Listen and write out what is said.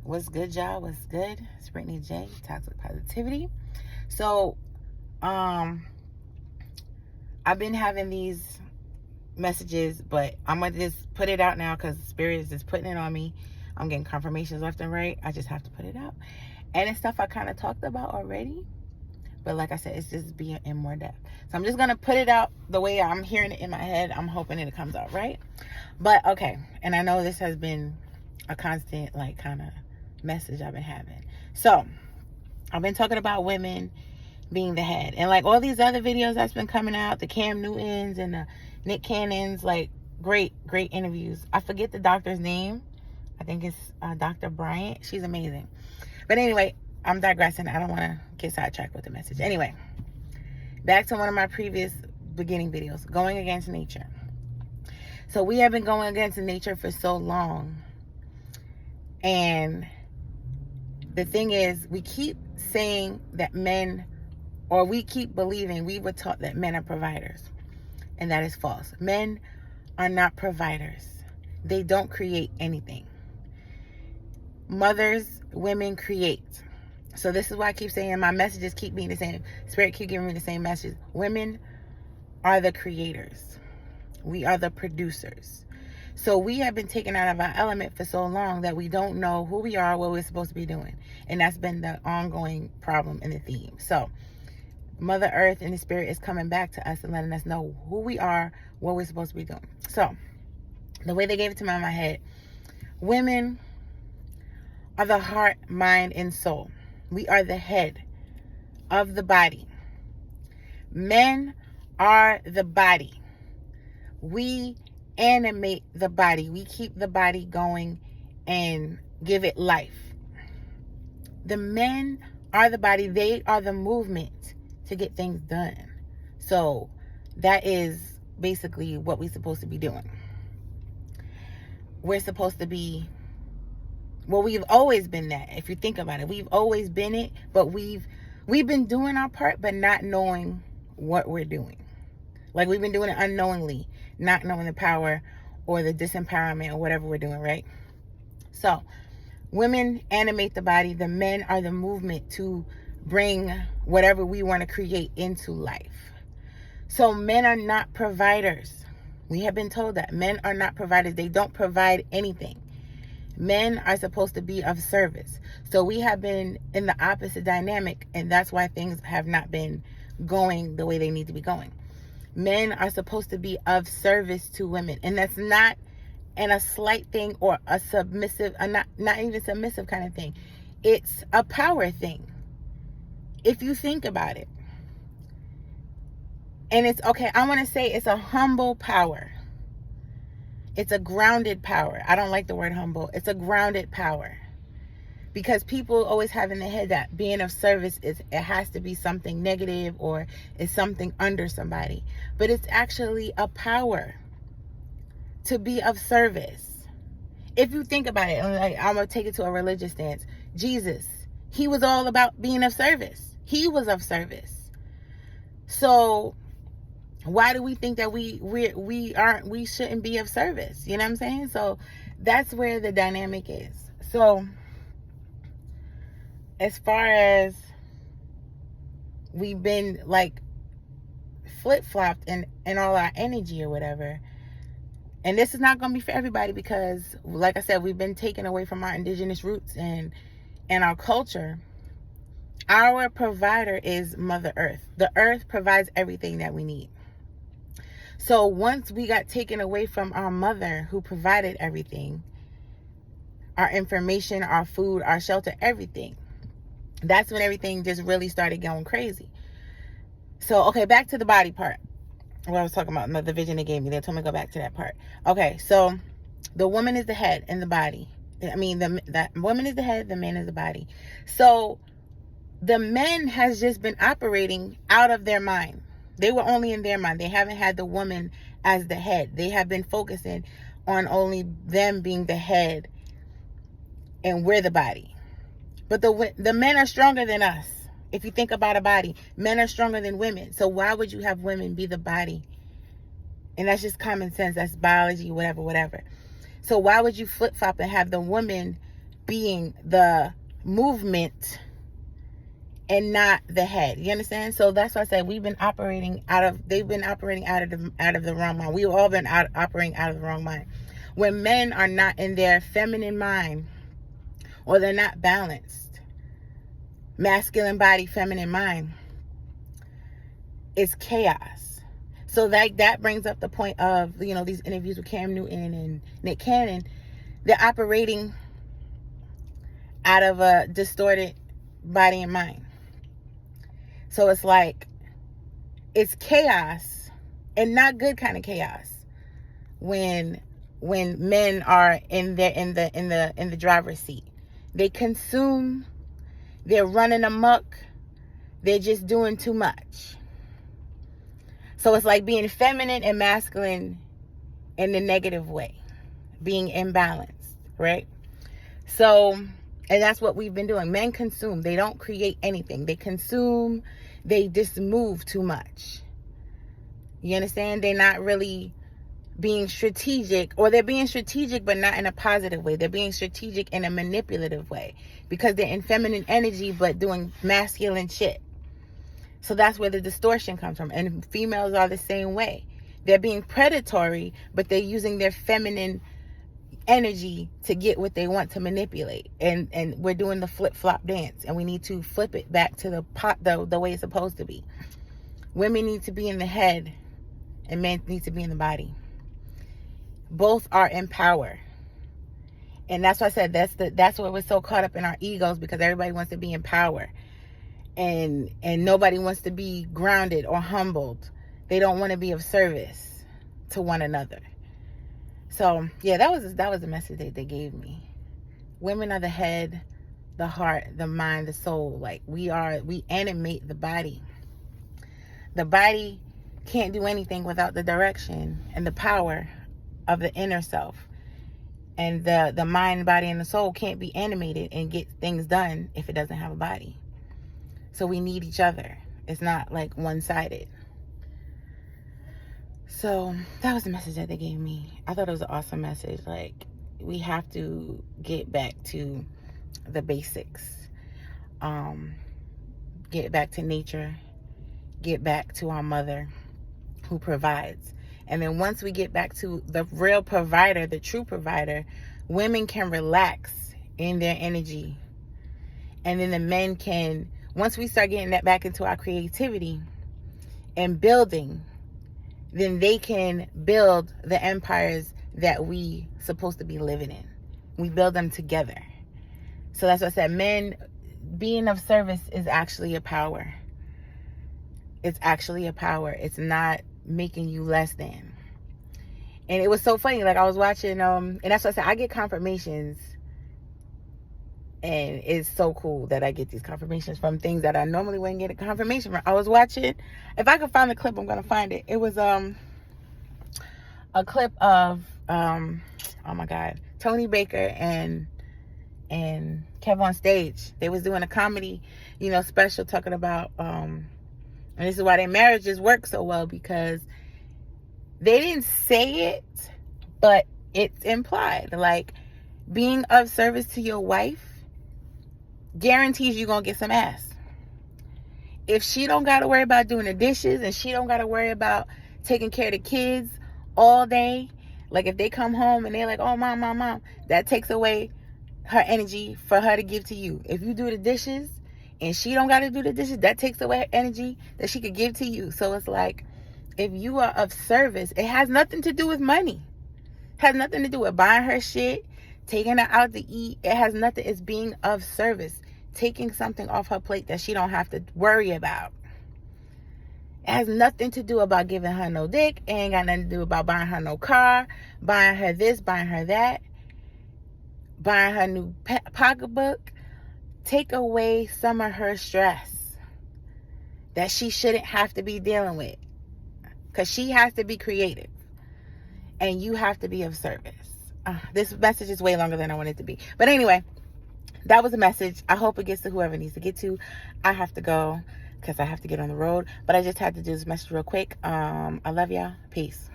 What's good, y'all? What's good? It's Brittany J, Toxic Positivity. So, I've been having these messages, but I'm gonna just put it out now because Spirit is just putting it on me. I'm getting confirmations left and right. I just have to put it out, and it's stuff I kind of talked about already. But like I said, it's just being in more depth. So I'm just gonna put it out the way I'm hearing it in my head. I'm hoping it comes out right. But okay, and I know this has been a constant kind of message I've been having. So I've been talking about women being the head, and like all these other videos that's been coming out, the Cam Newtons and the Nick Cannons, like great interviews. I forget the doctor's name. I think it's Dr. Bryant. She's amazing. But anyway, I'm digressing. I don't want to get sidetracked with the message. Anyway, back to one of my previous beginning videos, going against nature. So we have been going against nature for so long, and the thing is, we keep saying that men, or we keep believing, we were taught that men are providers, and that is false. Men are not providers. They don't create anything. Mothers, women create. So this is why I keep saying my messages keep being the same. Spirit keep giving me the same message. Women are the creators. We are the producers. So we have been taken out of our element for so long that we don't know who we are, what we're supposed to be doing. And that's been the ongoing problem in the theme. So Mother Earth and the Spirit is coming back to us and letting us know who we are, what we're supposed to be doing. So the way they gave it to me in my head, women are the heart, mind, and soul. We are the head of the body. Men are the body. We animate the body. We keep the body going and give it life. The men are the body. They are the movement to get things done. So that is basically what we're supposed to be doing. We're supposed to be, well, we've always been that. If you think about it, we've always been it, but we've been doing our part, but not knowing what we're doing. Like we've been doing it unknowingly, not knowing the power or the disempowerment or whatever we're doing, right? So women animate the body. The men are the movement to bring whatever we want to create into life. So men are not providers. We have been told that men are not providers. They don't provide anything. Men are supposed to be of service. So we have been in the opposite dynamic, and that's why things have not been going the way they need to be going. Men are supposed to be of service to women, and that's not in a slight thing or a submissive, not even submissive kind of thing. It's a power thing, if you think about it. And it's okay, I want to say it's a humble power. It's a grounded power. I don't like the word humble. It's a grounded power. Because people always have in their head that being of service it has to be something negative or it's something under somebody. But it's actually a power to be of service. If you think about it, I'm going to take it to a religious stance. Jesus, he was all about being of service. He was of service. So why do we think that we shouldn't be of service? You know what I'm saying? So that's where the dynamic is. So as far as we've been like flip-flopped in all our energy or whatever, and this is not going to be for everybody because like I said, we've been taken away from our indigenous roots and our culture. Our provider is Mother Earth. The earth provides everything that we need. So once we got taken away from our mother who provided everything, our information, our food, our shelter, everything, that's when everything just really started going crazy. So, okay, back to the body part. What I was talking about, the vision they gave me. They told me to go back to that part. Okay, so the woman is the head in the body. I mean, the woman is the head, the man is the body. So the men has just been operating out of their mind. They were only in their mind. They haven't had the woman as the head. They have been focusing on only them being the head and we're the body. But the men are stronger than us. If you think about a body, men are stronger than women. So why would you have women be the body? And that's just common sense. That's biology, whatever. So why would you flip-flop and have the woman being the movement and not the head. You understand? So that's why I said they've been operating out of the wrong mind. We've all been operating out of the wrong mind. When men are not in their feminine mind, or they're not balanced, masculine body, feminine mind, it's chaos. So that brings up the point of, these interviews with Cam Newton and Nick Cannon. They're operating out of a distorted body and mind. So it's like, it's chaos, and not good kind of chaos, when men are in the driver's seat. They consume, they're running amok, they're just doing too much. So it's like being feminine and masculine in the negative way, being imbalanced, right? So, and that's what we've been doing. Men consume. They don't create anything. They consume. They just move too much. You understand? They're not really being strategic, or they're being strategic but not in a positive way. They're being strategic in a manipulative way because they're in feminine energy but doing masculine shit. So that's where the distortion comes from. And females are the same way. They're being predatory, but they're using their feminine energy to get what they want to manipulate. And we're doing the flip-flop dance, and we need to flip it back to the way it's supposed to be. Women need to be in the head, and men need to be in the body. Both are in power. And that's why I said that's why we're so caught up in our egos, because everybody wants to be in power. And nobody wants to be grounded or humbled. They don't want to be of service to one another. So yeah, that was the message that they gave me. Women are the head, the heart, the mind, the soul. Like we animate the body. The body can't do anything without the direction and the power of the inner self. And the mind, body, and the soul can't be animated and get things done if it doesn't have a body. So we need each other. It's not like one-sided. So that was the message that they gave me. I thought it was an awesome message. Like, we have to get back to the basics. Get back to nature. Get back to our mother who provides. And then once we get back to the real provider, the true provider, women can relax in their energy. And then the men can, once we start getting that back into our creativity and building, then they can build the empires that we supposed to be living in. We build them together. So that's what I said. Men being of service is actually a power. It's actually a power. It's not making you less than. And it was so funny. Like I was watching, and that's what I said. I get confirmations. And it's so cool that I get these confirmations from things that I normally wouldn't get a confirmation from. I was watching, if I can find the clip, I'm going to find it. It was a clip of, oh my God, Tony Baker and Kev on Stage. They was doing a comedy, special talking about, and this is why their marriages work so well, because they didn't say it, but it's implied. Like, being of service to your wife guarantees you're going to get some ass. If she don't got to worry about doing the dishes, and she don't got to worry about taking care of the kids all day, like if they come home and they're like, oh, mom, that takes away her energy for her to give to you. If you do the dishes and she don't got to do the dishes, that takes away her energy that she could give to you. So it's like, if you are of service, it has nothing to do with money. It has nothing to do with buying her shit, taking her out to eat. It has nothing. It's being of service. Taking something off her plate that she don't have to worry about. It has nothing to do about giving her no dick. It ain't got nothing to do about buying her no car, buying her this, buying her that, buying her new pocketbook. Take away some of her stress that she shouldn't have to be dealing with. Because she has to be creative. And you have to be of service. This message is way longer than I want it to be. But anyway, that was a message. I hope it gets to whoever it needs to get to. I have to go because I have to get on the road. But I just had to do this message real quick. I love y'all. Peace.